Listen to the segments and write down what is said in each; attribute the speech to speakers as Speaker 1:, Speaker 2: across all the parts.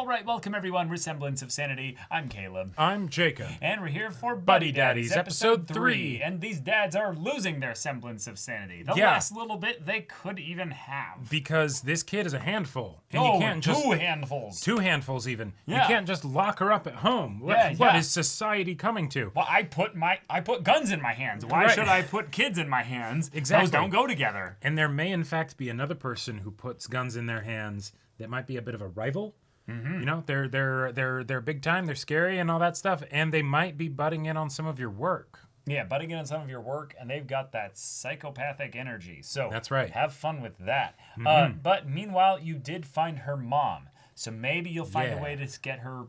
Speaker 1: Alright, welcome everyone. We're Semblance of Sanity. I'm Caleb.
Speaker 2: I'm Jacob.
Speaker 1: And we're here for
Speaker 2: Buddy Daddies, episode 3.
Speaker 1: And these dads are losing their semblance of sanity. The last little bit they could even have.
Speaker 2: Because this kid is a handful. And
Speaker 1: Oh,
Speaker 2: you can't just,
Speaker 1: two handfuls.
Speaker 2: 2 handfuls even.
Speaker 1: Yeah.
Speaker 2: You can't just lock her up at home. What is society coming to?
Speaker 1: Well, I put guns in my hands. Why should I put kids in my hands?
Speaker 2: Exactly.
Speaker 1: Those don't go together.
Speaker 2: And there may in fact be another person who puts guns in their hands that might be a bit of a rival. Mm-hmm. You know, they're big time, they're scary and all that stuff, and they might be butting in on some of your work.
Speaker 1: Yeah, butting in on some of your work, and they've got that psychopathic energy. So
Speaker 2: that's right.
Speaker 1: Have fun with that. Mm-hmm. But meanwhile, you did find her mom. So maybe you'll find a way to get her,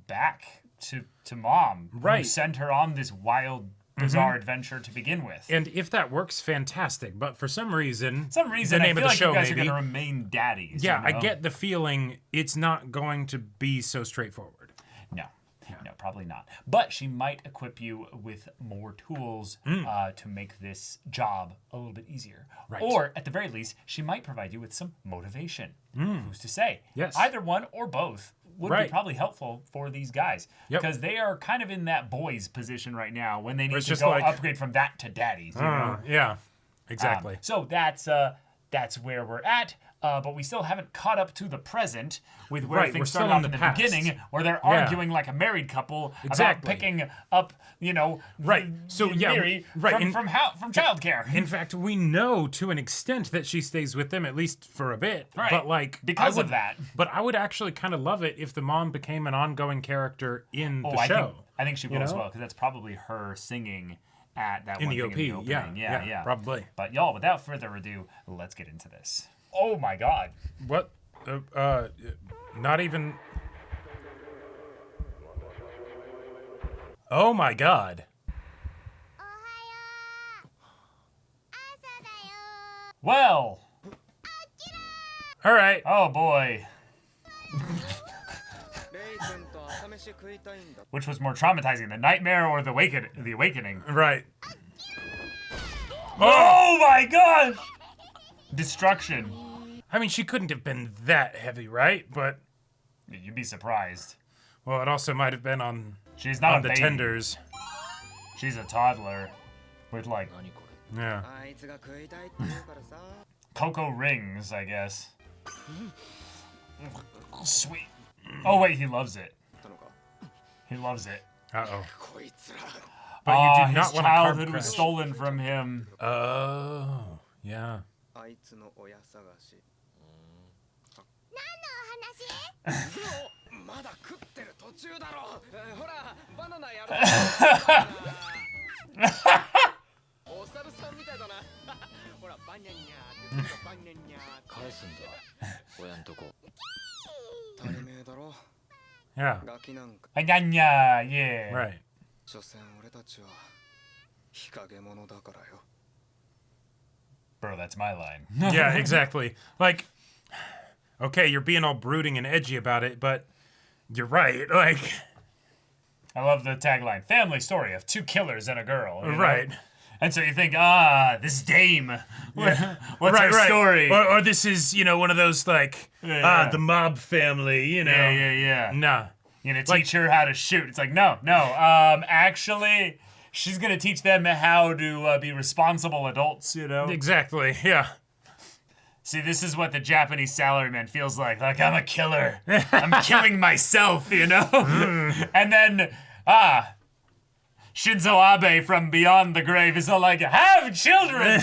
Speaker 1: back to mom.
Speaker 2: Right.
Speaker 1: Who sent her on this wild, bizarre adventure to begin with.
Speaker 2: And if that works, fantastic. But for some reason,
Speaker 1: the name of the show, you guys are going to remain daddies.
Speaker 2: Yeah, I get the feeling it's not going to be so straightforward.
Speaker 1: No, probably not. But she might equip you with more tools to make this job a little bit easier.
Speaker 2: Right.
Speaker 1: Or, at the very least, she might provide you with some motivation. Who's to say?
Speaker 2: Yes.
Speaker 1: Either one or both would be probably helpful for these guys. Because they are kind of in that boys position right now when they need to go upgrade from that to daddies. You know?
Speaker 2: Yeah, exactly.
Speaker 1: So that's where we're at. But we still haven't caught up to the present with where things started off in the beginning, where they're arguing like a married couple about picking up, Miri from childcare.
Speaker 2: In fact, we know to an extent that she stays with them, at least for a bit.
Speaker 1: Right.
Speaker 2: But
Speaker 1: because of that.
Speaker 2: But I would actually kind of love it if the mom became an ongoing character in the show.
Speaker 1: I think she will as well, because that's probably her singing at that one thing in the opening. Yeah,
Speaker 2: probably.
Speaker 1: But y'all, without further ado, let's get into this. Oh my God.
Speaker 2: What? Not even. Oh my God.
Speaker 1: Well.
Speaker 2: All right.
Speaker 1: Oh boy. Which was more traumatizing, the nightmare or the awakening?
Speaker 2: Right.
Speaker 1: Oh my God! Destruction.
Speaker 2: I mean, she couldn't have been that heavy, right? But
Speaker 1: you'd be surprised.
Speaker 2: Well, it also might have been on.
Speaker 1: She's not
Speaker 2: on the
Speaker 1: baby.
Speaker 2: tenders.
Speaker 1: She's a toddler with
Speaker 2: yeah.
Speaker 1: cocoa rings, I guess. Sweet. Oh wait, he loves it. He loves it.
Speaker 2: Uh-oh. But you do not
Speaker 1: his
Speaker 2: want
Speaker 1: childhood was stolen from him.
Speaker 2: Oh, yeah. Yeah.
Speaker 1: Yeah.
Speaker 2: Right.
Speaker 1: Bro, that's my line.
Speaker 2: Yeah, exactly. Like, okay, you're being all brooding and edgy about it, but you're right. Like,
Speaker 1: I love the tagline: "Family story of 2 killers and a girl." You know?
Speaker 2: Right.
Speaker 1: And so you think, this dame.
Speaker 2: Yeah.
Speaker 1: What's her story?
Speaker 2: Or this is, one of those, like, the mob family,
Speaker 1: Yeah.
Speaker 2: Nah.
Speaker 1: You're going to teach her how to shoot. It's like, no. Actually, she's going to teach them how to be responsible adults,
Speaker 2: Exactly, yeah.
Speaker 1: See, this is what the Japanese salaryman feels like. Like, I'm a killer. I'm killing myself, And then, Shinzo Abe from beyond the grave is all like, have children!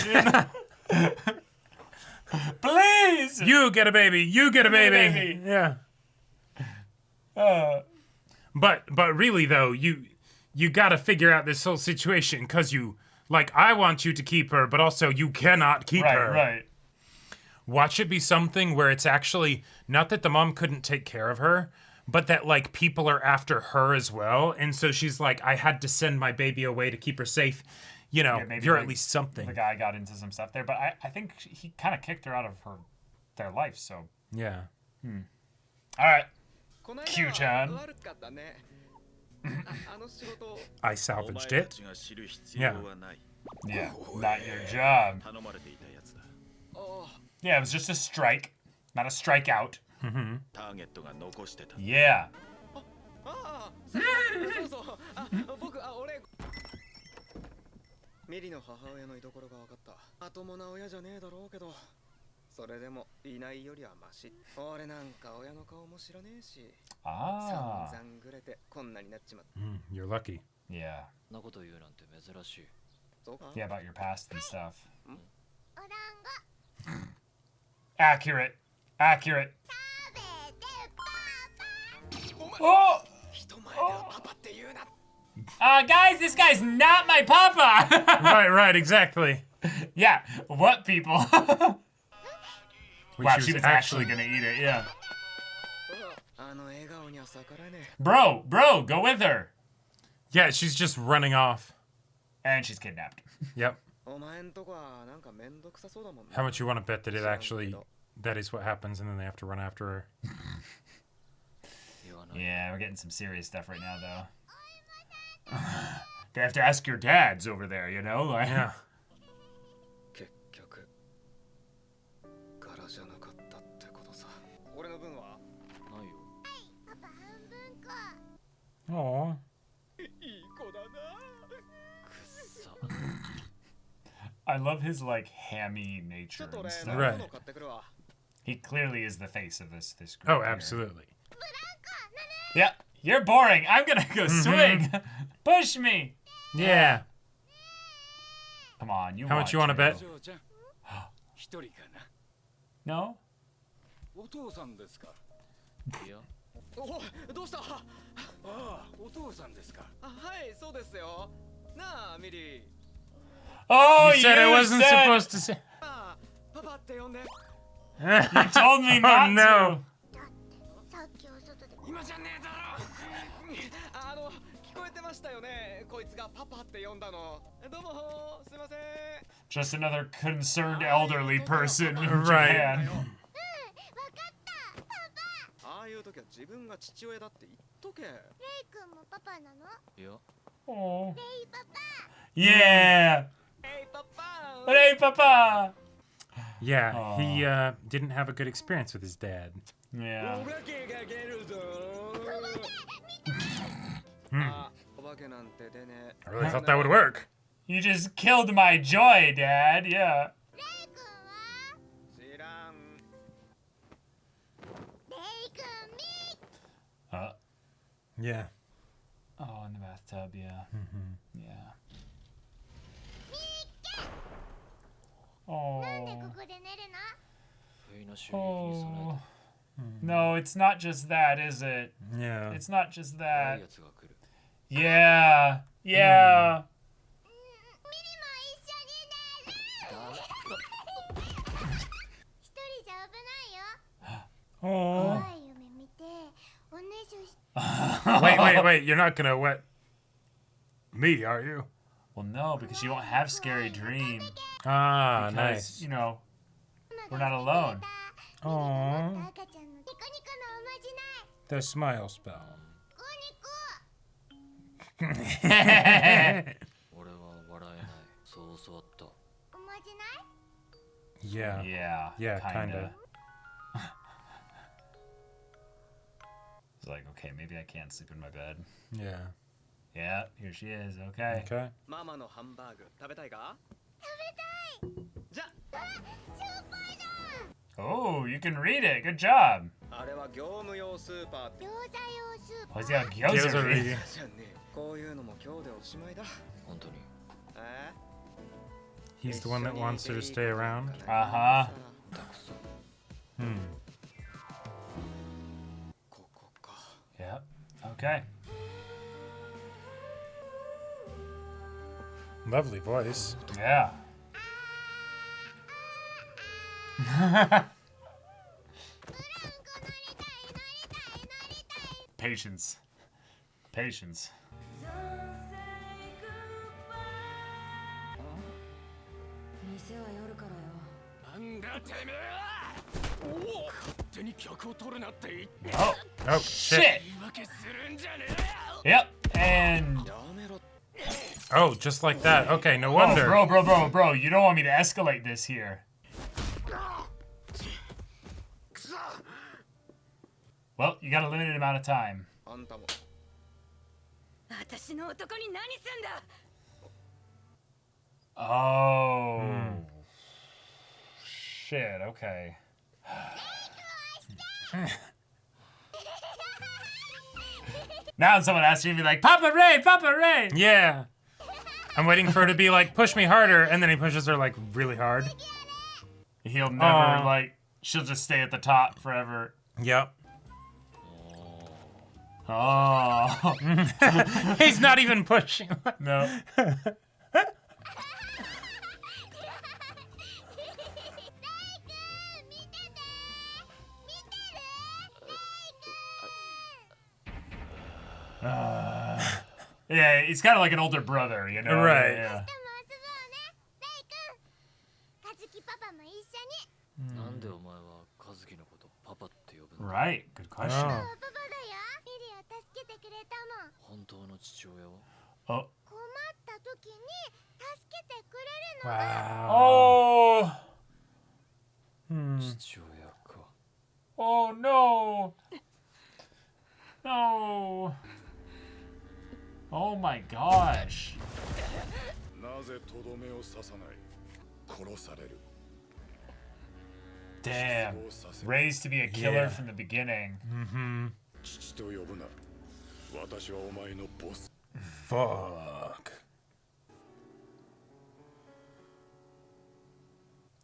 Speaker 1: Please!
Speaker 2: You get a baby. You get a baby. Yeah. But really, though, you got to figure out this whole situation, because I want you to keep her, but also you cannot keep her.
Speaker 1: Right.
Speaker 2: Watch it be something where it's actually not that the mom couldn't take care of her, but that, people are after her as well. And so she's like, I had to send my baby away to keep her safe. Maybe you're at least something.
Speaker 1: The guy got into some stuff there, but I think he kind of kicked her out of their life, so.
Speaker 2: Yeah.
Speaker 1: All right. Q-chan.
Speaker 2: I salvaged it. Yeah.
Speaker 1: Yeah, not your job. Yeah, it was just a strike, not a strikeout. Yeah. Ah.
Speaker 2: You're lucky.
Speaker 1: Yeah. Yeah, about your past and stuff. Accurate. Accurate. Oh! Guys, this guy's not my papa!
Speaker 2: Right, exactly.
Speaker 1: Yeah, what people? Wow, she was actually gonna eat it, yeah. Bro, go with her.
Speaker 2: Yeah, she's just running off.
Speaker 1: And she's kidnapped.
Speaker 2: Yep. How much you want to bet that that is what happens and then they have to run after her?
Speaker 1: Yeah, we're getting some serious stuff right now, though. They have to ask your dads over there, you know? Like,
Speaker 2: yeah. Aww.
Speaker 1: I love his, like, hammy nature and stuff.
Speaker 2: Right.
Speaker 1: He clearly is the face of this group.
Speaker 2: Oh, absolutely.
Speaker 1: Yeah, you're boring. I'm gonna go swing. Push me.
Speaker 2: Yeah.
Speaker 1: Come on, you.
Speaker 2: How much you want to bet?
Speaker 1: No. Oh,
Speaker 2: you said I wasn't supposed to say.
Speaker 1: You told me not
Speaker 2: to. No.
Speaker 1: Just another concerned elderly person in
Speaker 2: right.
Speaker 1: Japan. Oh. Yeah. Hey, Papa.
Speaker 2: Yeah, he didn't have a good experience with his dad.
Speaker 1: Yeah.
Speaker 2: I really thought that would work.
Speaker 1: You just killed my joy, Dad. Yeah.
Speaker 2: Yeah.
Speaker 1: Oh, in the bathtub, yeah. Yeah. Oh. Oh. No, it's not just that, is it?
Speaker 2: Yeah.
Speaker 1: It's not just that. Yeah. Yeah.
Speaker 2: Oh. Wait. You're not gonna wet me, are you?
Speaker 1: Well, no, because you won't have scary dreams.
Speaker 2: Ah,
Speaker 1: because,
Speaker 2: nice.
Speaker 1: You know, we're not alone.
Speaker 2: Aww. The smile spell. Yeah. Yeah, kinda.
Speaker 1: It's like, okay, maybe I can't sleep in my bed.
Speaker 2: Yeah.
Speaker 1: Yeah, here she is. Okay.
Speaker 2: Okay.
Speaker 1: Oh, you can read it. Good job. Oh, he's got gyoza reading.
Speaker 2: He's the one that wants her to stay around?
Speaker 1: Uh-huh. Yep. Okay.
Speaker 2: Lovely voice.
Speaker 1: Yeah. Patience. Patience. Oh,
Speaker 2: oh shit.
Speaker 1: Yep, and...
Speaker 2: Oh, just like that. Okay, no wonder.
Speaker 1: Oh, bro, you don't want me to escalate this here. Well, you got a limited amount of time. Oh. Shit, okay. Now someone asks you to be like, Papa Ray, Papa Ray!
Speaker 2: Yeah. I'm waiting for her to be like, push me harder, and then he pushes her like really hard.
Speaker 1: He'll never, like, she'll just stay at the top forever.
Speaker 2: Yep.
Speaker 1: Oh.
Speaker 2: He's not even pushing.
Speaker 1: No. Yeah, he's kind of like an older brother, you know?
Speaker 2: Right.
Speaker 1: Yeah. Right, good question. Oh.
Speaker 2: Wow.
Speaker 1: Oh. Oh no. No. Oh my gosh. Damn. Raised to be a killer from the beginning.
Speaker 2: Mm-hmm. Fuck.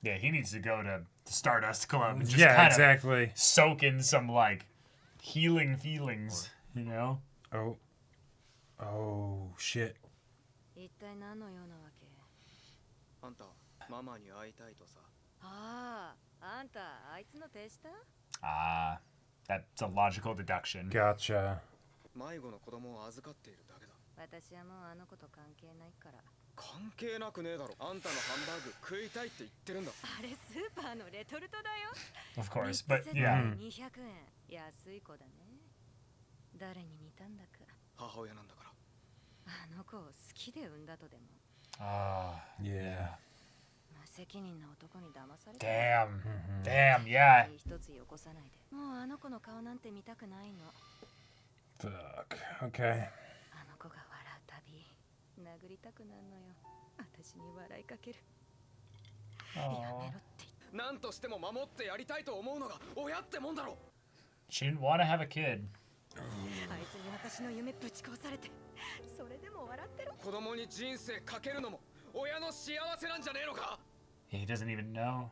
Speaker 1: Yeah, he needs to go to the Stardust Club and just
Speaker 2: exactly.
Speaker 1: soak in some, like, healing feelings, you know?
Speaker 2: Oh. Oh, shit.
Speaker 1: Ah, that's a logical deduction.
Speaker 2: Gotcha.
Speaker 1: Of course, but yeah.
Speaker 2: Yeah.
Speaker 1: Damn. Damn, yeah.
Speaker 2: Fuck. Okay.
Speaker 1: She didn't want to have a kid. He doesn't even know.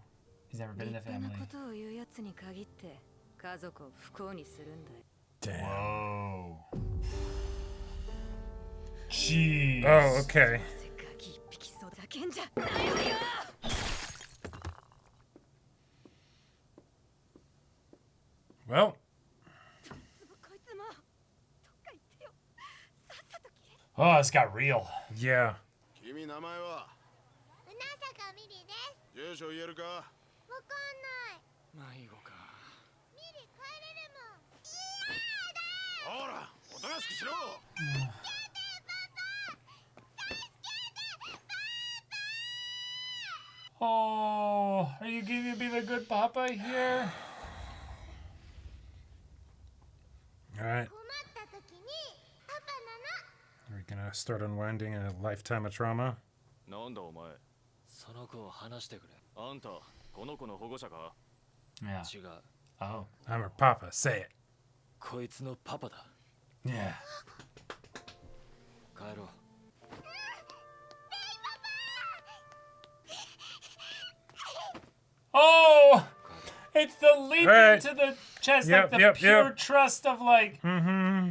Speaker 1: He's never been in the family.
Speaker 2: Damn.
Speaker 1: Whoa. Jeez.
Speaker 2: Oh, okay. Well.
Speaker 1: Oh, this got real.
Speaker 2: Yeah.
Speaker 1: Oh, are you gonna be the good papa here?
Speaker 2: Alright. We're gonna start unwinding a lifetime of trauma.
Speaker 1: Yeah. Oh.
Speaker 2: I'm her papa. Say it.
Speaker 1: Yeah. Oh! It's the leap into the chest, like the pure trust of like,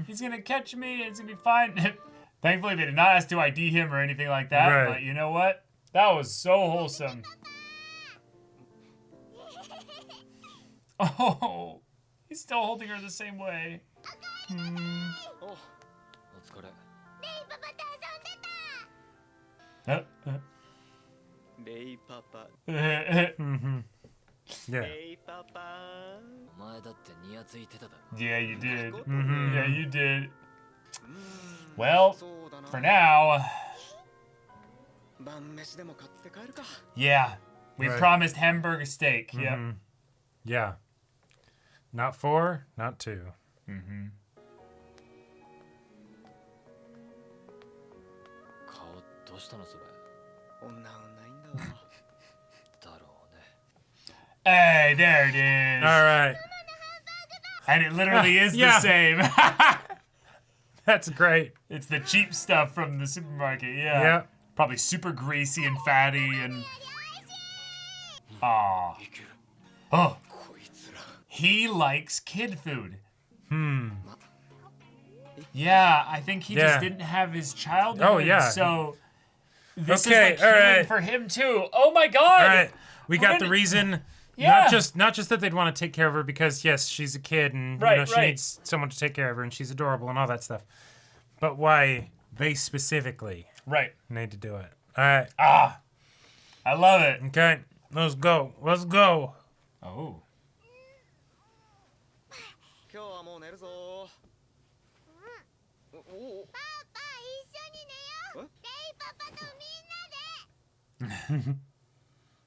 Speaker 1: he's gonna catch me, it's gonna be fine. Thankfully, they did not ask to ID him or anything like that, but you know what? That was so wholesome. Oh, he's still holding her the same way.
Speaker 2: Yeah.
Speaker 1: Yeah, you did. Yeah, you did. Well, for now. Yeah, we promised hamburger steak. Yep.
Speaker 2: Yeah. Not 4, not 2.
Speaker 1: Mm-hmm.
Speaker 3: 顔どうしたのそれ。
Speaker 4: 女ないんだわ。
Speaker 3: だろうね。
Speaker 1: Hey, there it is.
Speaker 2: All right.
Speaker 1: And it literally is
Speaker 2: yeah.
Speaker 1: the same.
Speaker 2: That's great.
Speaker 1: It's the cheap stuff from the supermarket, yeah.
Speaker 2: Yeah.
Speaker 1: Probably super greasy and fatty and... Aw. Oh. He likes kid food. Yeah, I think he just didn't have his childhood.
Speaker 2: Oh, yeah.
Speaker 1: So this
Speaker 2: Okay,
Speaker 1: is like
Speaker 2: all
Speaker 1: healing
Speaker 2: right.
Speaker 1: for him too. Oh my god.
Speaker 2: All right. We got the
Speaker 1: When-
Speaker 2: reason.
Speaker 1: Yeah.
Speaker 2: Not just that they'd want to take care of her because yes, she's a kid and
Speaker 1: Right,
Speaker 2: you know she
Speaker 1: right.
Speaker 2: needs someone to take care of her and she's adorable and all that stuff. But why they specifically
Speaker 1: Right.
Speaker 2: need to do it? All right.
Speaker 1: Ah. I love it.
Speaker 2: Okay. Let's go. Let's go.
Speaker 1: Oh.
Speaker 4: 今日はもう寝るぞ。おお。
Speaker 5: パパ一緒に寝よう。レイパパとみんなで。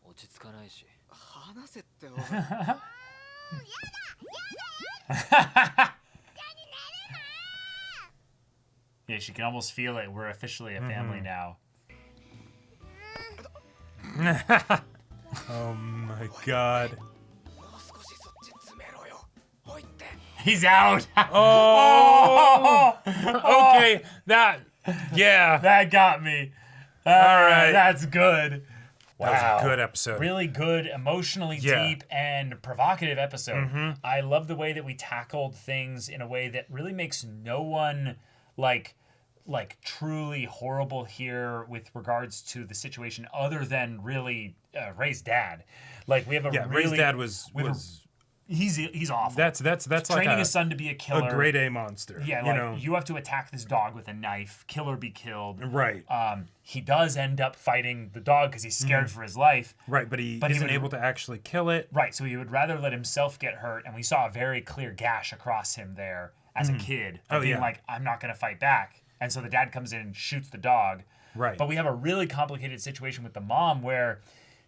Speaker 3: 落ち着かないし。
Speaker 4: 話せっておい。
Speaker 1: Yeah, she can almost feel it. We're officially a family now.
Speaker 2: Oh my god.
Speaker 4: もう少しそっち詰めろよ。ほいって。
Speaker 1: He's out.
Speaker 2: Oh. Okay. That. Yeah.
Speaker 1: That got me. All
Speaker 2: right.
Speaker 1: That's good.
Speaker 2: That was a good episode.
Speaker 1: Really good, emotionally
Speaker 2: Yeah.
Speaker 1: deep, and provocative episode. I love the way that we tackled things in a way that really makes no one like truly horrible here with regards to the situation, other than really Ray's dad. Like we have a
Speaker 2: Ray's
Speaker 1: really
Speaker 2: dad was
Speaker 1: he's awful.
Speaker 2: that's like
Speaker 1: training
Speaker 2: a,
Speaker 1: his son to be a killer.
Speaker 2: a grade A monster.
Speaker 1: Yeah,
Speaker 2: you
Speaker 1: like
Speaker 2: know.
Speaker 1: you have to attack this dog with a knife, kill or be killed.
Speaker 2: Right.
Speaker 1: He does end up fighting the dog because he's scared for his life.
Speaker 2: Right, but he
Speaker 1: But he
Speaker 2: isn't
Speaker 1: would-
Speaker 2: able to actually kill it.
Speaker 1: Right, so he would rather let himself get hurt, and we saw a very clear gash across him there as a kid. Of
Speaker 2: Oh,
Speaker 1: being
Speaker 2: yeah.
Speaker 1: like, I'm not going to fight back. And so the dad comes in and shoots the dog.
Speaker 2: Right.
Speaker 1: But we have a really complicated situation with the mom where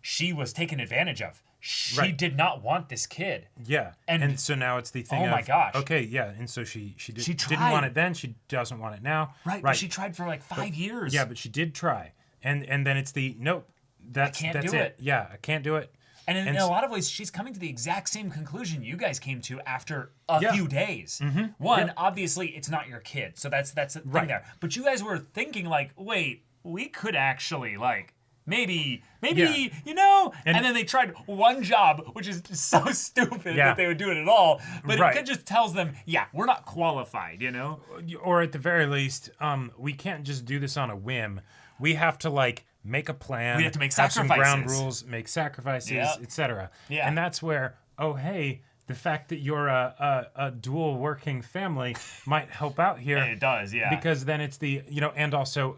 Speaker 1: she was taken advantage of. She
Speaker 2: Right.
Speaker 1: did not want this kid.
Speaker 2: Yeah.
Speaker 1: And-
Speaker 2: And so now it's the thing
Speaker 1: Oh my
Speaker 2: of,
Speaker 1: gosh.
Speaker 2: okay, yeah, and so she
Speaker 1: She
Speaker 2: didn't
Speaker 1: tried.
Speaker 2: want it then, she doesn't want it now.
Speaker 1: Right, but she tried for like 5 years.
Speaker 2: Yeah, but she did try. And then it's the nope. That's
Speaker 1: can't
Speaker 2: that's
Speaker 1: do
Speaker 2: it.
Speaker 1: it.
Speaker 2: Yeah, I can't do it.
Speaker 1: And in
Speaker 2: And
Speaker 1: a
Speaker 2: s-
Speaker 1: lot of ways, she's coming to the exact same conclusion you guys came to after a
Speaker 2: Yeah.
Speaker 1: few days. One,
Speaker 2: Yeah.
Speaker 1: obviously, it's not your kid, so that's the thing
Speaker 2: Right.
Speaker 1: there. But you guys were thinking like, wait, we could actually like maybe
Speaker 2: Yeah.
Speaker 1: you know. And
Speaker 2: And-
Speaker 1: then they tried one job, which is so stupid
Speaker 2: Yeah.
Speaker 1: that they would do it at all. But
Speaker 2: Right.
Speaker 1: it just tells them, yeah, we're not qualified, you know.
Speaker 2: Or at the very least, we can't just do this on a whim. We have to like make a plan.
Speaker 1: We have to make
Speaker 2: some ground
Speaker 1: sacrifices.
Speaker 2: rules, make sacrifices,
Speaker 1: Yep.
Speaker 2: etc.
Speaker 1: Yeah.
Speaker 2: And that's where, oh hey, the fact that you're a dual working family might help out here.
Speaker 1: And it does, yeah.
Speaker 2: Because then it's the and also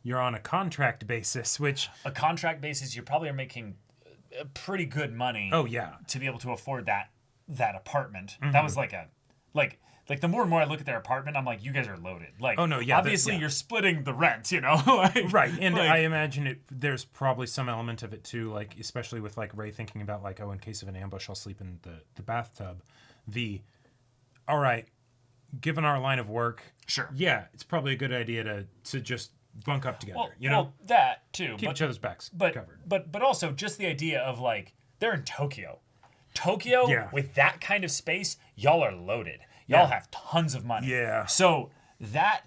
Speaker 2: you're on a contract basis, which
Speaker 1: a contract basis, you probably are making pretty good money.
Speaker 2: oh yeah.
Speaker 1: To be able to afford that apartment.
Speaker 2: Mm-hmm.
Speaker 1: That was like a like the more and more I look at their apartment, I'm like, you guys are loaded. Like,
Speaker 2: Oh, no, yeah,
Speaker 1: obviously
Speaker 2: yeah.
Speaker 1: you're splitting the rent, you know, like,
Speaker 2: Right, and
Speaker 1: like-
Speaker 2: I imagine there's probably some element of it too, like especially with like Ray thinking about like, oh, in case of an ambush, I'll sleep in the bathtub. All right, given our line of work,
Speaker 1: Sure.
Speaker 2: yeah, it's probably a good idea to just bunk up together.
Speaker 1: well,
Speaker 2: you know,
Speaker 1: well, that too,
Speaker 2: keep
Speaker 1: but
Speaker 2: each other's backs
Speaker 1: but,
Speaker 2: covered.
Speaker 1: but also just the idea of like they're in Tokyo. Tokyo
Speaker 2: Yeah.
Speaker 1: with that kind of space, y'all are loaded. Y'all
Speaker 2: Yeah.
Speaker 1: have tons of money.
Speaker 2: Yeah.
Speaker 1: So that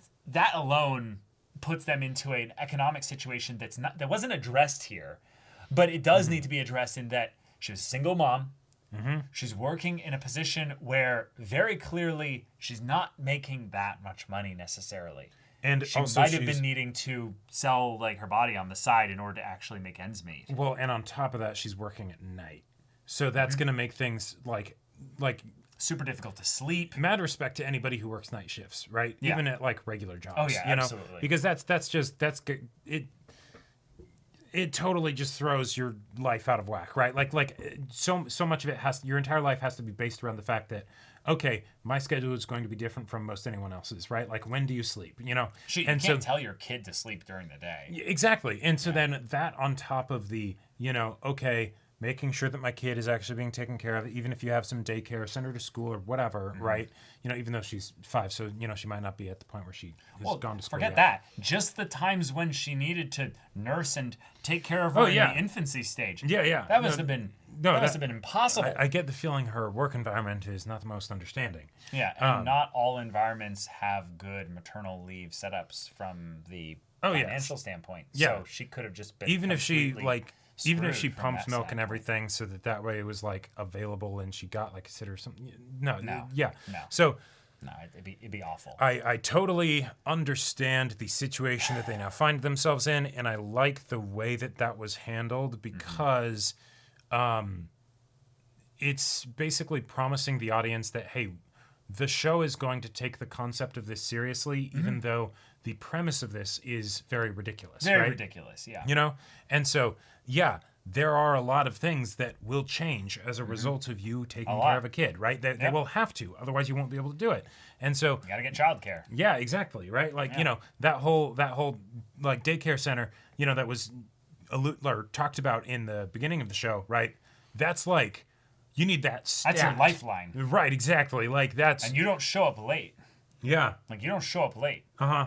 Speaker 1: alone puts them into an economic situation that wasn't addressed here, but it does need to be addressed in that she was a single mom. She's working in a position where very clearly she's not making that much money necessarily.
Speaker 2: And
Speaker 1: She
Speaker 2: also
Speaker 1: might have
Speaker 2: she's-
Speaker 1: been needing to sell like her body on the side in order to actually make ends meet.
Speaker 2: Well, and on top of that, she's working at night, so that's
Speaker 1: Mm-hmm.
Speaker 2: gonna make things like
Speaker 1: Super difficult to sleep.
Speaker 2: mad respect to anybody who works night shifts, right?
Speaker 1: Yeah.
Speaker 2: Even at like regular jobs.
Speaker 1: Oh, yeah,
Speaker 2: you know?
Speaker 1: absolutely.
Speaker 2: Because that's good. It totally just throws your life out of whack, right? Like so much of it your entire life has to be based around the fact that okay, my schedule is going to be different from most anyone else's, right? Like when do you sleep? You know,
Speaker 1: You
Speaker 2: and
Speaker 1: can't tell your kid to sleep during the day.
Speaker 2: exactly. And so then that on top of the okay, making sure that my kid is actually being taken care of, even if you have some daycare, send her to school or whatever, right? You know, even though she's 5, so, you know, she might not be at the point where she has gone to school
Speaker 1: forget
Speaker 2: yet.
Speaker 1: that. Just the times when she needed to nurse and take care of her in the infancy stage.
Speaker 2: Yeah.
Speaker 1: That must have been impossible.
Speaker 2: I get the feeling her work environment is not the most understanding.
Speaker 1: Yeah, and not all environments have good maternal leave setups from the financial standpoint.
Speaker 2: Yeah.
Speaker 1: So she could have just been
Speaker 2: Even if she
Speaker 1: screwed from
Speaker 2: pumped
Speaker 1: that
Speaker 2: milk and
Speaker 1: standpoint.
Speaker 2: everything so that way it was like available and she got like a sitter or something. No.
Speaker 1: No.
Speaker 2: So
Speaker 1: No, it'd be awful.
Speaker 2: I totally understand the situation that they now find themselves in, and I like the way that was handled because it's basically promising the audience that, hey, the show is going to take the concept of this seriously, even though the premise of this is very ridiculous.
Speaker 1: Very ridiculous, yeah.
Speaker 2: You know? And so, yeah, there are a lot of things that will change as a result of you taking care of a kid, right? They will have to, otherwise you won't be able to do it. And so
Speaker 1: You gotta get childcare.
Speaker 2: yeah, exactly, right? Like, you know, that whole like daycare center, you know, that was talked about in the beginning of the show, right? That's like you need that stat.
Speaker 1: That's your lifeline.
Speaker 2: Right, exactly. Like that's
Speaker 1: And you don't show up late.
Speaker 2: yeah.
Speaker 1: Like you don't show up late.
Speaker 2: Uh-huh.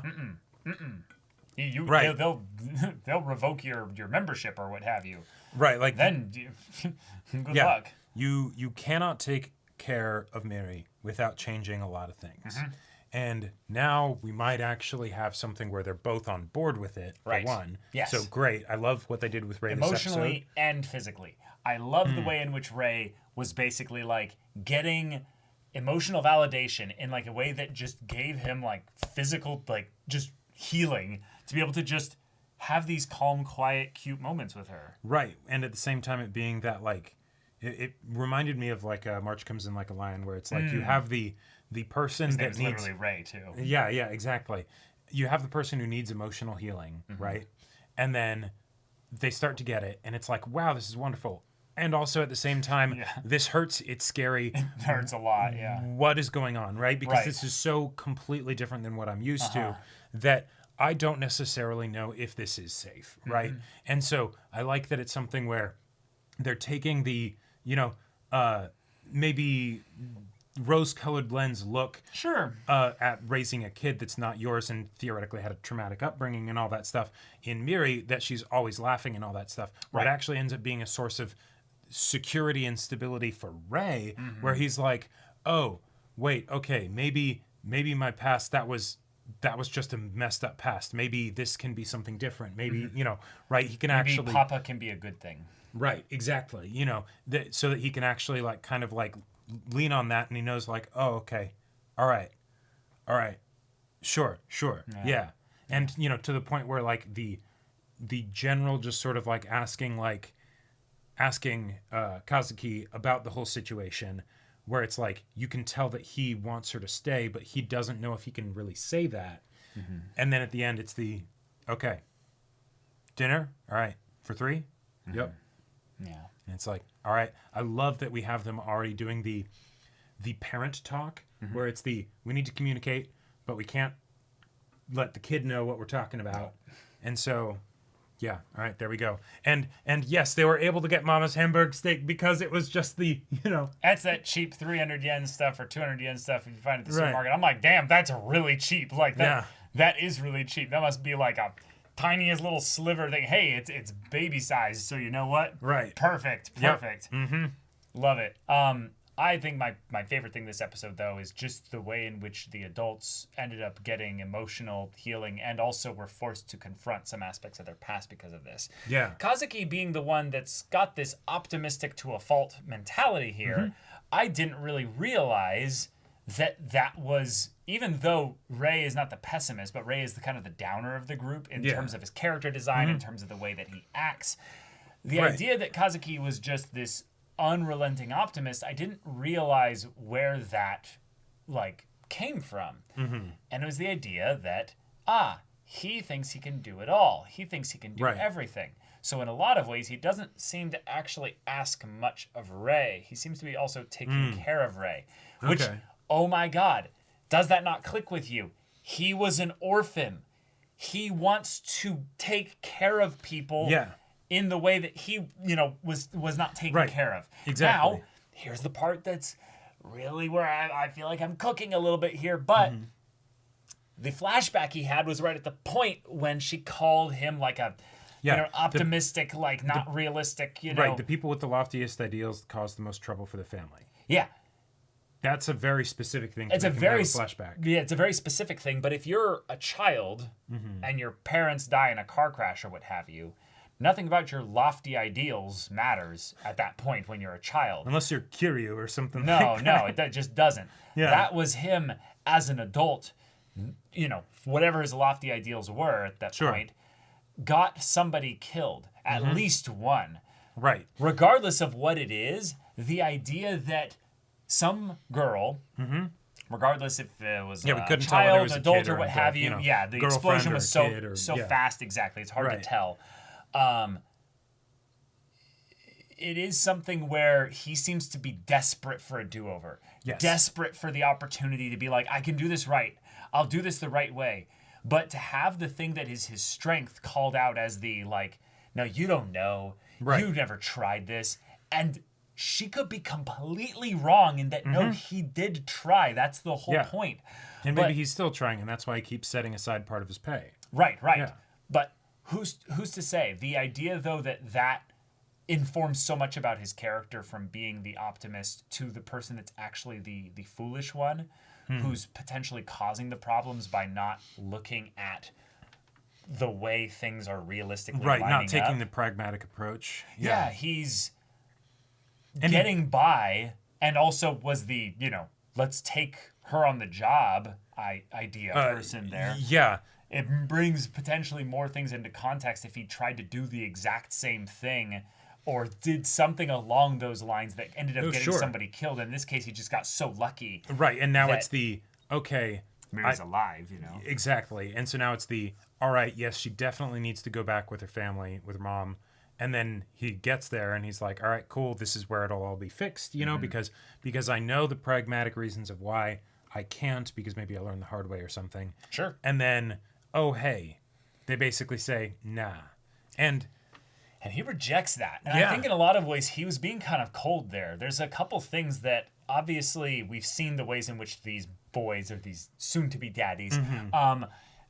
Speaker 2: Right.
Speaker 1: They'll revoke your membership or what have you.
Speaker 2: Right, like
Speaker 1: Then good luck.
Speaker 2: You cannot take care of Mary without changing a lot of things. And now we might actually have something where they're both on board with it,
Speaker 1: Right.
Speaker 2: for one.
Speaker 1: Yes.
Speaker 2: So great. I love what they did with Ray this
Speaker 1: Emotionally
Speaker 2: episode.
Speaker 1: and physically. I love the way in which Ray was basically like getting emotional validation in like a way that just gave him like physical, like just healing to be able to just have these calm, quiet, cute moments with her.
Speaker 2: Right. And at the same time, it being that, like, it reminded me of, like, March Comes In Like a Lion, where it's like you have the person
Speaker 1: His
Speaker 2: that
Speaker 1: name's
Speaker 2: needs...
Speaker 1: literally Ray, too.
Speaker 2: Yeah, exactly. You have the person who needs emotional healing, right? And then they start to get it, and it's like, wow, this is wonderful. And also at the same time, this hurts, it's scary.
Speaker 1: It hurts a lot, yeah.
Speaker 2: What is going on, right? Because
Speaker 1: Right.
Speaker 2: this is so completely different than what I'm used to that I don't necessarily know if this is safe, right? And so I like that it's something where they're taking the, you know, maybe rose-colored lens look
Speaker 1: Sure.
Speaker 2: at raising a kid that's not yours and theoretically had a traumatic upbringing and all that stuff in Miri, that she's always laughing and all that stuff. Right. It actually ends up being a source of security and stability for Ray, where he's like, oh, wait, okay, maybe my past, that was just a messed up past. Maybe this can be something different. Maybe, you know, right? He can
Speaker 1: Maybe
Speaker 2: actually...
Speaker 1: Papa can be a good thing.
Speaker 2: Right, exactly. You know, so that he can actually like kind of like lean on that, and he knows like, oh, okay, all right, sure, yeah. And you know, to the point where like the general just sort of like asking Kazuki about the whole situation, where it's like you can tell that he wants her to stay, but he doesn't know if he can really say that. And then at the end, it's the okay, dinner, all right, for 3, yep.
Speaker 1: Yeah.
Speaker 2: And it's like, all right, I love that we have them already doing the parent talk, where it's we need to communicate, but we can't let the kid know what we're talking about. And so, yeah, all right, there we go. And yes, they were able to get Mama's Hamburg steak because it was just the, you know.
Speaker 1: That's that cheap 300 yen stuff or 200 yen stuff you find at the
Speaker 2: Right.
Speaker 1: supermarket. I'm like, damn, that's really cheap. Like that,
Speaker 2: Yeah.
Speaker 1: that is really cheap. That must be like a tiniest little sliver thing. Hey, it's baby size, so you know what?
Speaker 2: Right.
Speaker 1: Perfect.
Speaker 2: Yep.
Speaker 1: Love it. I think my favorite thing this episode though is just the way in which the adults ended up getting emotional healing and also were forced to confront some aspects of their past because of this.
Speaker 2: Yeah.
Speaker 1: Kazuki being the one that's got this optimistic to a fault mentality here, I didn't really realize that was, even though Ray is not the pessimist, but Ray is the kind of the downer of the group in terms of his character design, in terms of the way that he acts. The idea that Kazuki was just this unrelenting optimist, I didn't realize where that like came from. And it was the idea that he thinks he can do it all. He thinks he can do everything. So in a lot of ways, he doesn't seem to actually ask much of Ray. He seems to be also taking care of Ray, which, oh my God, does that not click with you? He was an orphan. He wants to take care of people in the way that he, was not taken
Speaker 2: Right.
Speaker 1: care of.
Speaker 2: Exactly.
Speaker 1: Now, here's the part that's really where I feel like I'm cooking a little bit here, but the flashback he had was right at the point when she called him like a optimistic, like not realistic,
Speaker 2: Right, the people with the loftiest ideals cause the most trouble for the family.
Speaker 1: Yeah.
Speaker 2: That's a very specific thing.
Speaker 1: It's a
Speaker 2: make him
Speaker 1: very
Speaker 2: have a flashback.
Speaker 1: Yeah, it's a very specific thing. But if you're a child and your parents die in a car crash or what have you, nothing about your lofty ideals matters at that point when you're a child.
Speaker 2: Unless you're Kiryu or something.
Speaker 1: No,
Speaker 2: like
Speaker 1: no,
Speaker 2: that.
Speaker 1: it just doesn't.
Speaker 2: Yeah.
Speaker 1: That was him as an adult. Whatever his lofty ideals were at that point, got somebody killed, at least one.
Speaker 2: Right.
Speaker 1: Regardless of what it is, the idea that some girl, regardless if it was
Speaker 2: we
Speaker 1: a
Speaker 2: couldn't tell whether it
Speaker 1: child,
Speaker 2: was a
Speaker 1: adult,
Speaker 2: kid
Speaker 1: or
Speaker 2: or
Speaker 1: what
Speaker 2: a,
Speaker 1: have you, the
Speaker 2: girlfriend
Speaker 1: explosion
Speaker 2: or
Speaker 1: was
Speaker 2: a kid or-
Speaker 1: so
Speaker 2: yeah.
Speaker 1: fast, exactly, it's hard
Speaker 2: Right.
Speaker 1: to tell. It is something where he seems to be desperate for a do-over.
Speaker 2: Yes.
Speaker 1: Desperate for the opportunity to be like, I can do this right. I'll do this the right way. But to have the thing that is his strength called out as the, like, no, you don't know.
Speaker 2: Right.
Speaker 1: You've never tried this. And she could be completely wrong in that, no, he did try. That's the whole
Speaker 2: Yeah.
Speaker 1: point.
Speaker 2: And
Speaker 1: But-
Speaker 2: maybe he's still trying, and that's why he keeps setting aside part of his pay.
Speaker 1: Right.
Speaker 2: Yeah.
Speaker 1: But who's to say? The idea, though, that informs so much about his character from being the optimist to the person that's actually the foolish one, who's potentially causing the problems by not looking at the way things are realistically
Speaker 2: Right,
Speaker 1: lining
Speaker 2: not taking
Speaker 1: up.
Speaker 2: the pragmatic approach.
Speaker 1: Yeah, he's
Speaker 2: And
Speaker 1: getting by, and also was the, let's take her on the job idea person there.
Speaker 2: Yeah.
Speaker 1: It brings potentially more things into context if he tried to do the exact same thing or did something along those lines that ended up getting somebody killed. In this case, he just got so lucky.
Speaker 2: Right, and now
Speaker 1: that-
Speaker 2: it's the, okay.
Speaker 1: Mary's alive,
Speaker 2: Exactly. And so now it's the, all right, yes, she definitely needs to go back with her family, with her mom. And then he gets there and he's like, all right, cool, this is where it'll all be fixed, because I know the pragmatic reasons of why I can't, because maybe I learned the hard way or something.
Speaker 1: Sure.
Speaker 2: And then, oh, hey, they basically say, nah. And
Speaker 1: he rejects that. And
Speaker 2: Yeah.
Speaker 1: I think in a lot of ways, he was being kind of cold there. There's a couple things that, obviously, we've seen the ways in which these boys, or these soon-to-be daddies,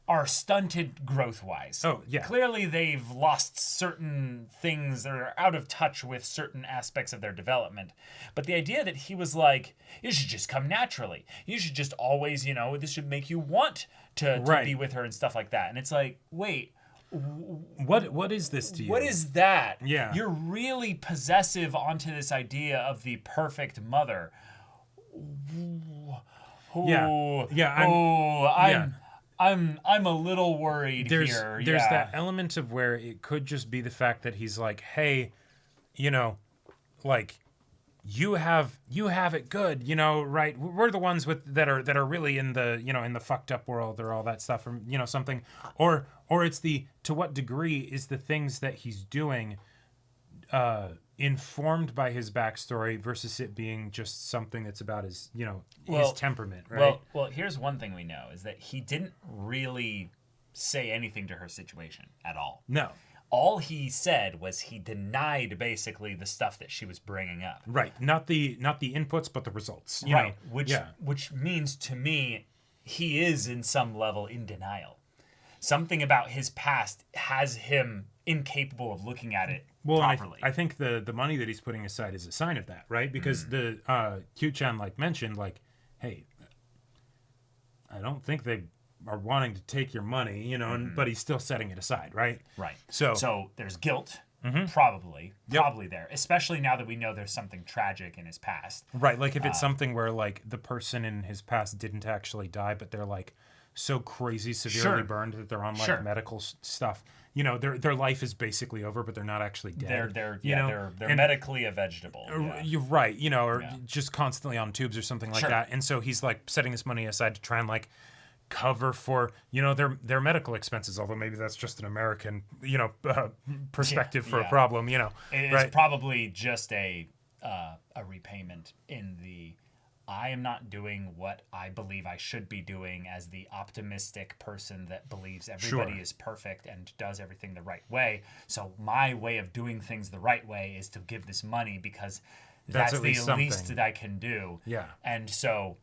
Speaker 1: are stunted growth-wise.
Speaker 2: Oh, yeah.
Speaker 1: Clearly, they've lost certain things that are out of touch with certain aspects of their development. But the idea that he was like, you should just come naturally. You should just always, this should make you want to
Speaker 2: Right.
Speaker 1: be with her and stuff like that. And it's like, wait,
Speaker 2: what is this to you?
Speaker 1: what is that?
Speaker 2: Yeah.
Speaker 1: You're really possessive onto this idea of the perfect mother.
Speaker 2: Yeah. Yeah,
Speaker 1: I'm a little worried
Speaker 2: There's
Speaker 1: here.
Speaker 2: that element of where it could just be the fact that he's like, hey, like you have it good, right? We're the ones that are really in the in the fucked up world or all that stuff, or something, or it's the, to what degree is the things that he's doing informed by his backstory versus it being just something that's about his his temperament, right?
Speaker 1: Well, here's one thing we know is that he didn't really say anything to her situation at all.
Speaker 2: No.
Speaker 1: All he said was he denied basically the stuff that she was bringing up.
Speaker 2: Right. Not the inputs, but the results. You
Speaker 1: Right.
Speaker 2: know?
Speaker 1: Which means to me, he is in some level in denial. Something about his past has him incapable of looking at it properly.
Speaker 2: I think the money that he's putting aside is a sign of that, right? Because the Q-chan mentioned hey, I don't think they are wanting to take your money, but he's still setting it aside, right?
Speaker 1: Right.
Speaker 2: So
Speaker 1: there's guilt, probably there, especially now that we know there's something tragic in his past.
Speaker 2: right, like if it's something where the person in his past didn't actually die, but they're so crazy severely burned that they're on medical stuff. Their life is basically over, but they're not actually dead.
Speaker 1: They're medically a vegetable.
Speaker 2: You're right, or just constantly on tubes or something like that. And so he's setting this money aside to try and cover for their medical expenses, although maybe that's just an American perspective for a problem. It's
Speaker 1: probably just a repayment in the I am not doing what I believe I should be doing as the optimistic person that believes everybody is perfect and does everything the right way. So my way of doing things the right way is to give this money because that's
Speaker 2: at
Speaker 1: the
Speaker 2: least
Speaker 1: least
Speaker 2: something.
Speaker 1: that I can do.
Speaker 2: Yeah.
Speaker 1: And so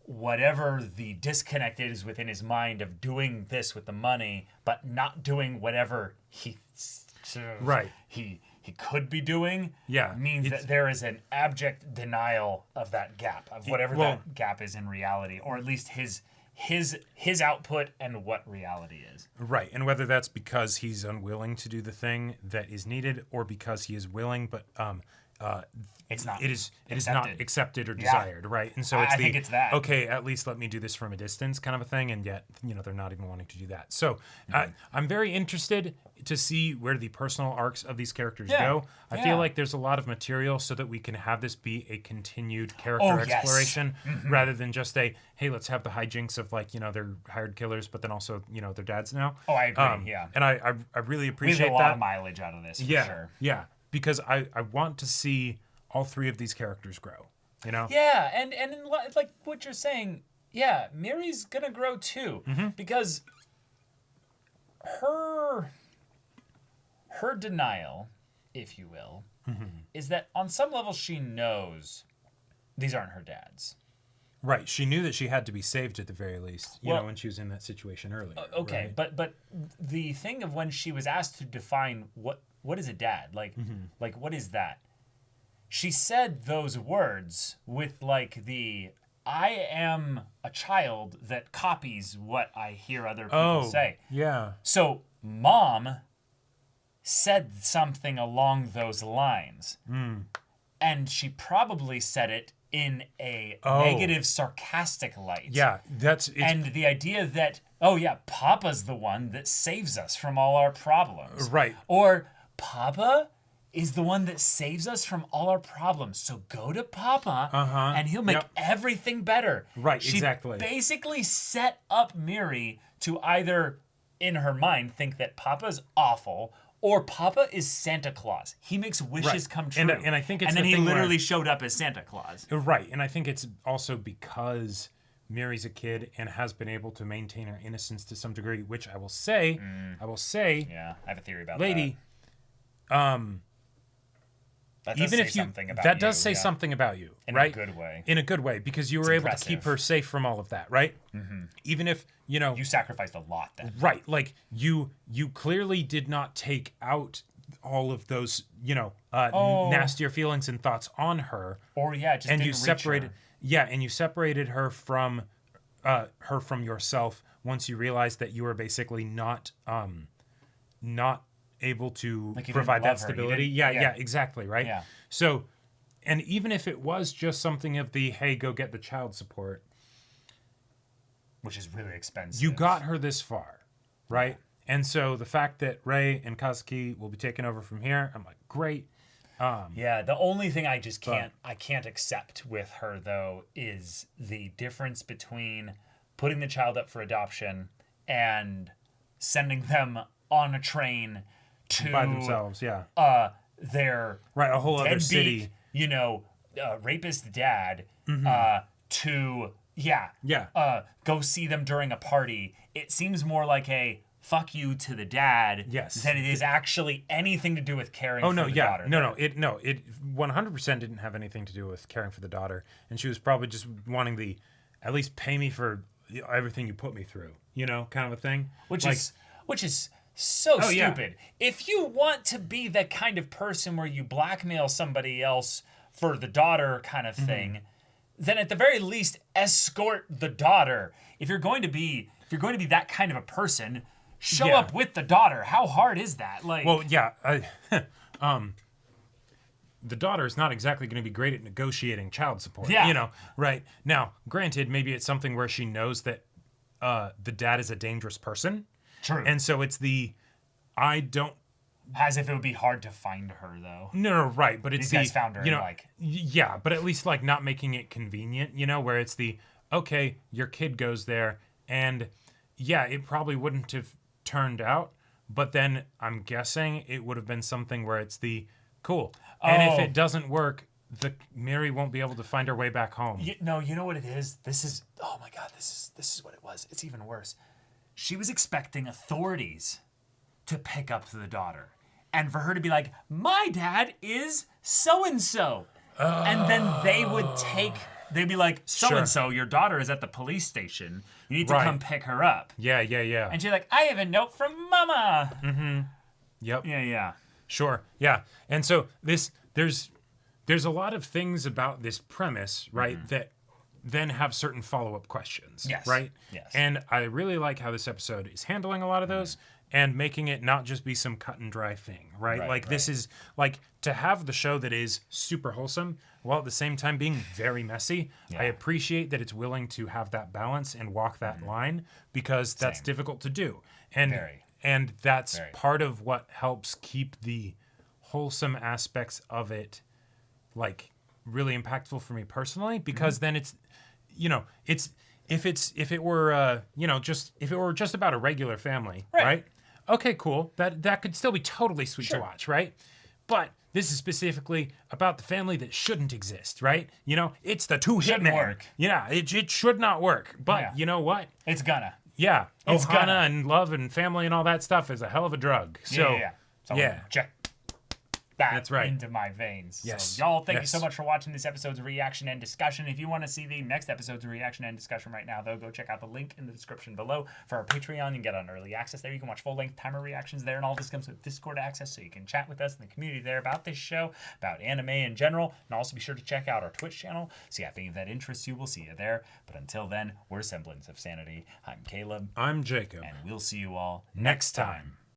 Speaker 1: whatever the disconnect is within his mind of doing this with the money, but not doing whatever he could be doing, means that there is an abject denial of that gap, of whatever that gap is in reality, or at least his output and what reality is.
Speaker 2: Right, and whether that's because he's unwilling to do the thing that is needed, or because he is willing, but
Speaker 1: It's not.
Speaker 2: It is not accepted or
Speaker 1: Yeah.
Speaker 2: desired, right? And so
Speaker 1: I think it's that.
Speaker 2: Okay, at least let me do this from a distance kind of a thing, and yet they're not even wanting to do that. So I'm very interested to see where the personal arcs of these characters go. I feel like there's a lot of material so that we can have this be a continued character exploration rather than just a hey, let's have the hijinks of they're hired killers, but then also their dads now.
Speaker 1: Oh, I agree.
Speaker 2: And I really appreciate
Speaker 1: we have a lot
Speaker 2: that.
Speaker 1: of mileage out of this. For sure.
Speaker 2: Yeah, because I want to see all three of these characters grow.
Speaker 1: Yeah, and like what you're saying, yeah, Miri's gonna grow too, because her denial, if you will, is that on some level she knows these aren't her dads.
Speaker 2: Right, she knew that she had to be saved at the very least, when she was in that situation earlier.
Speaker 1: Okay,
Speaker 2: right?
Speaker 1: but the thing of when she was asked to define what is a dad, like what is that? She said those words with I am a child that copies what I hear other people say.
Speaker 2: Yeah.
Speaker 1: So mom said something along those lines. And she probably said it in a negative, sarcastic light.
Speaker 2: Yeah,
Speaker 1: and the idea that, Papa's the one that saves us from all our problems.
Speaker 2: Right.
Speaker 1: Or Papa is the one that saves us from all our problems. So go to Papa and he'll make everything better.
Speaker 2: Right,
Speaker 1: she
Speaker 2: exactly.
Speaker 1: Basically set up Miri to either, in her mind, think that Papa's awful or Papa is Santa Claus. He makes wishes come true.
Speaker 2: And I think it's
Speaker 1: and then
Speaker 2: the
Speaker 1: he
Speaker 2: thing
Speaker 1: literally showed up as Santa Claus.
Speaker 2: Right, and I think it's also because Miri's a kid and has been able to maintain her innocence to some degree, which I will say,
Speaker 1: yeah, I have a theory about
Speaker 2: lady,
Speaker 1: that.
Speaker 2: Even if that does say something about you, right?
Speaker 1: In a good way.
Speaker 2: In a good way, because you were able to keep her safe from all of that, right? Even if
Speaker 1: you sacrificed a lot then.
Speaker 2: Right, like you clearly did not take out all of those nastier feelings and thoughts on her,
Speaker 1: or just
Speaker 2: and
Speaker 1: didn't
Speaker 2: you separated
Speaker 1: reach her.
Speaker 2: and you separated her from yourself once you realized that you were basically not able to provide that stability. Yeah, exactly, right?
Speaker 1: Yeah.
Speaker 2: So, and even if it was just something of the, hey, go get the child support,
Speaker 1: which is really expensive.
Speaker 2: you got her this far, right? And so the fact that Rei and Kazuki will be taking over from here, I'm like, great.
Speaker 1: The only thing I just can't accept with her though is the difference between putting the child up for adoption and sending them on a train to
Speaker 2: by themselves,
Speaker 1: their
Speaker 2: a whole other city,
Speaker 1: rapist dad, to go see them during a party. It seems more like a fuck you to the dad than it is actually anything to do with caring for the daughter.
Speaker 2: It 100% didn't have anything to do with caring for the daughter, and she was probably just wanting at least pay me for everything you put me through, kind of a thing.
Speaker 1: Which is so stupid. If you want to be the kind of person where you blackmail somebody else for the daughter kind of thing, then at the very least escort the daughter. If you're going to be that kind of a person, show up with the daughter. How hard is that?
Speaker 2: The daughter is not exactly going to be great at negotiating child support. Right? Now, granted, maybe it's something where she knows that the dad is a dangerous person.
Speaker 1: True.
Speaker 2: And so it's
Speaker 1: as if it would be hard to find her, though.
Speaker 2: No, right, but it's
Speaker 1: These guys found her,
Speaker 2: but at least not making it convenient, where it's okay, your kid goes there, and it probably wouldn't have turned out, but then I'm guessing it would have been something where it's cool. And if it doesn't work, Mary won't be able to find her way back home.
Speaker 1: No, you know what it is? This is, oh my God, this is what it was. It's even worse. She was expecting authorities to pick up the daughter and for her to be like, my dad is so-and-so. And then they'd be like, so-and-so, your daughter is at the police station. You need to come pick her up.
Speaker 2: Yeah.
Speaker 1: And she's like, I have a note from Mama.
Speaker 2: Mm-hmm. Yep.
Speaker 1: Yeah.
Speaker 2: Sure. Yeah. And so there's a lot of things about this premise, right, that then have certain follow-up questions.
Speaker 1: Yes.
Speaker 2: Right?
Speaker 1: Yes.
Speaker 2: And I really like how this episode is handling a lot of those and making it not just be some cut and dry thing, right? This is like to have the show that is super wholesome while at the same time being very messy. I appreciate that it's willing to have that balance and walk that line because that's difficult to do. And that's part of what helps keep the wholesome aspects of it like really impactful for me personally, because then it's, if it were just about a regular family, right? Okay, cool. That could still be totally sweet to watch, right? But this is specifically about the family that shouldn't exist, right? It's the two
Speaker 1: Shouldn't
Speaker 2: hitmen.
Speaker 1: work.
Speaker 2: Yeah, it should not work. But you know what?
Speaker 1: It's gonna.
Speaker 2: Yeah,
Speaker 1: It's
Speaker 2: Ohana
Speaker 1: gonna.
Speaker 2: and love and family and all that stuff is a hell of a drug. So
Speaker 1: Check that
Speaker 2: That's right.
Speaker 1: into my veins.
Speaker 2: Yes.
Speaker 1: So y'all, thank you
Speaker 2: Yes.
Speaker 1: so much for watching this episode's reaction and discussion. If you want to see the next episode's reaction and discussion right now, though, go check out the link in the description below for our Patreon. You can get on early access there. You can watch full-length timer reactions there, and all this comes with Discord access, so you can chat with us in the community there about this show, about anime in general, and also be sure to check out our Twitch channel. So yeah, if any of that interests you, we'll see you there. But until then, we're Semblance of Sanity. I'm Caleb.
Speaker 2: I'm Jacob.
Speaker 1: And we'll see you all next time.